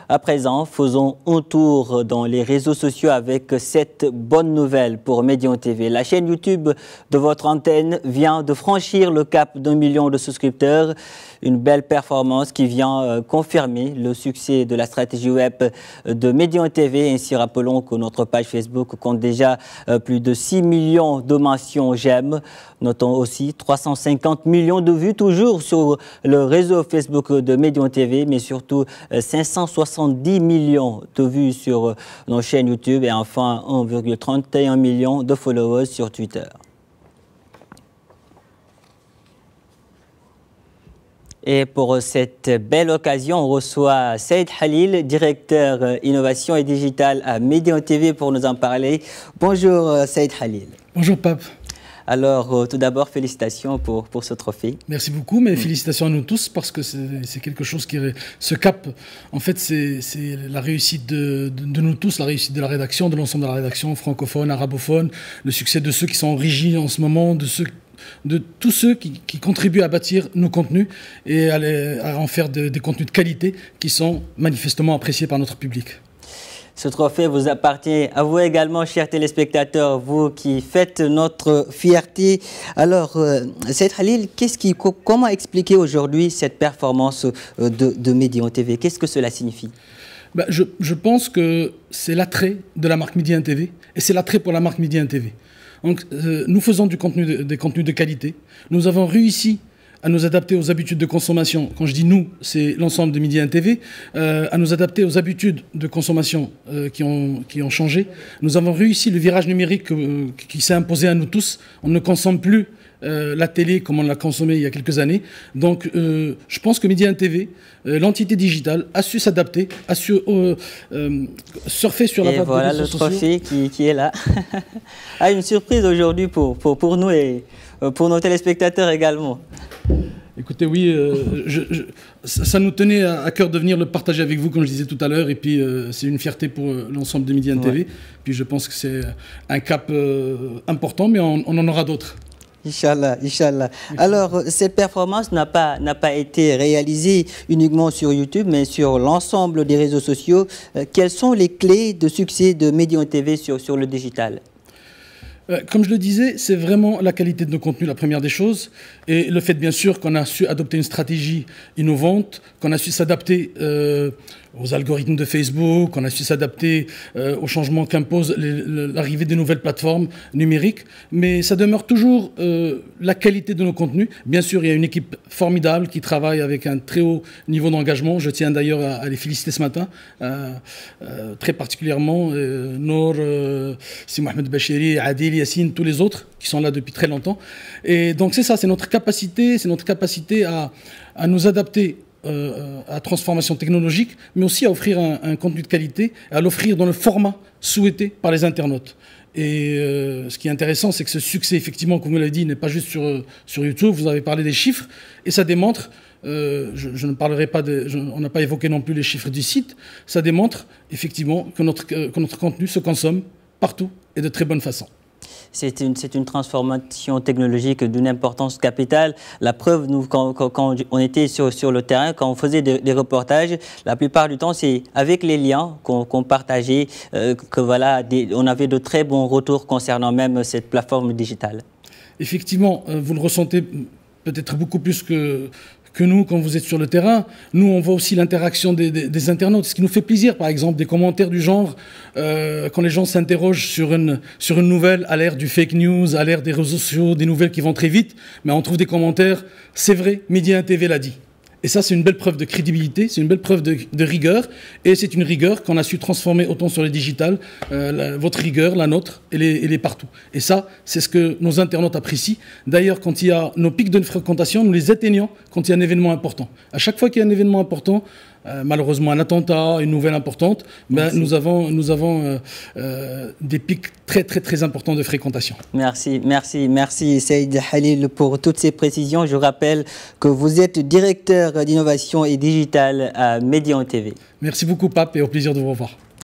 À présent, faisons un tour dans les réseaux sociaux avec cette bonne nouvelle pour Médian TV. La chaîne YouTube de votre antenne vient de franchir le cap d'1 million de souscripteurs. Une belle performance qui vient confirmer le succès de la stratégie web de Médian TV. Ainsi, rappelons que notre page Facebook compte déjà plus de 6 millions de mentions j'aime. Notons aussi 350 millions de vues toujours sur le réseau Facebook de Médian TV, mais surtout 570 millions de vues sur nos chaînes YouTube et enfin 1,31 million de followers sur Twitter. Et pour cette belle occasion, on reçoit Saïd Khalil, directeur innovation et digital à Médian TV pour nous en parler. Bonjour Saïd Khalil. Bonjour Pape. Alors, tout d'abord, félicitations pour ce trophée. Merci beaucoup, mais félicitations à nous tous parce que c'est quelque chose qui... Ce cap, en fait, c'est la réussite de nous tous, la réussite de la rédaction, de l'ensemble de la rédaction, francophone, arabophone, le succès de ceux qui sont en régie en ce moment, de tous ceux qui contribuent à bâtir nos contenus et à en faire des contenus de qualité qui sont manifestement appréciés par notre public. Ce trophée vous appartient à vous également, chers téléspectateurs, vous qui faites notre fierté. Alors, Saïd Khalil, comment expliquer aujourd'hui cette performance de Médian TV? Qu'est-ce que cela signifie? Je pense que c'est l'attrait de la marque Médian TV et c'est l'attrait pour la marque Médian TV. Donc, nous faisons des contenus de qualité. Nous avons réussi à nous adapter aux habitudes de consommation. Quand je dis nous, c'est l'ensemble de Médian TV, à nous adapter aux habitudes de consommation qui ont changé. Nous avons réussi le virage numérique qui s'est imposé à nous tous. On ne consomme plus la télé comme on l'a consommée il y a quelques années. Donc, je pense que Médian TV, l'entité digitale, a su s'adapter, a su surfer sur la vague des réseaux sociaux. Et voilà le trophée qui est là. Ah, une surprise aujourd'hui pour nous et pour nos téléspectateurs également. Écoutez, oui, ça nous tenait à cœur de venir le partager avec vous, comme je disais tout à l'heure, et puis c'est une fierté pour l'ensemble de Médian TV. Puis je pense que c'est un cap important, mais on en aura d'autres. Inch'Allah, Inch'Allah. Alors, cette performance n'a pas été réalisée uniquement sur YouTube, mais sur l'ensemble des réseaux sociaux. Quelles sont les clés de succès de Médian TV sur le digital? Comme je le disais, c'est vraiment la qualité de nos contenus, la première des choses, et le fait bien sûr qu'on a su adopter une stratégie innovante, qu'on a su s'adapter aux algorithmes de Facebook, qu'on a su s'adapter aux changements qu'impose l'arrivée des nouvelles plateformes numériques, mais ça demeure toujours la qualité de nos contenus. Bien sûr, il y a une équipe formidable qui travaille avec un très haut niveau d'engagement. Je tiens d'ailleurs à les féliciter ce matin, très particulièrement Nour, Si Mohamed Bachiri, Adil, Yassine, tous les autres qui sont là depuis très longtemps. Et donc c'est ça, c'est notre capacité à nous adapter à transformation technologique, mais aussi à offrir un contenu de qualité, à l'offrir dans le format souhaité par les internautes. Et ce qui est intéressant, c'est que ce succès, effectivement, comme vous l'avez dit, n'est pas juste sur YouTube. Vous avez parlé des chiffres, et ça démontre, je ne parlerai pas, on n'a pas évoqué non plus les chiffres du site, ça démontre effectivement que notre contenu se consomme partout et de très bonne façon. C'est une transformation technologique d'une importance capitale. La preuve, nous, quand on était sur le terrain, quand on faisait des reportages, la plupart du temps, c'est avec les liens qu'on partageait, que voilà, on avait de très bons retours concernant même cette plateforme digitale. Effectivement, vous le ressentez peut-être beaucoup plus que nous, quand vous êtes sur le terrain. Nous, on voit aussi l'interaction des internautes. Ce qui nous fait plaisir, par exemple, des commentaires du genre, quand les gens s'interrogent sur une nouvelle à l'ère du fake news, à l'ère des réseaux sociaux, des nouvelles qui vont très vite, mais on trouve des commentaires, c'est vrai, Médian TV l'a dit. Et ça, c'est une belle preuve de crédibilité, c'est une belle preuve de rigueur, et c'est une rigueur qu'on a su transformer autant sur le digital, votre rigueur, la nôtre, elle est partout. Et ça, c'est ce que nos internautes apprécient. D'ailleurs, quand il y a nos pics de fréquentation, nous les atteignons quand il y a un événement important. À chaque fois qu'il y a un événement important, malheureusement un attentat, une nouvelle importante, nous avons des pics très importants de fréquentation. Merci Saïd Khalil pour toutes ces précisions. Je rappelle que vous êtes directeur d'innovation et digital à Médian TV. Merci beaucoup Pape et au plaisir de vous revoir.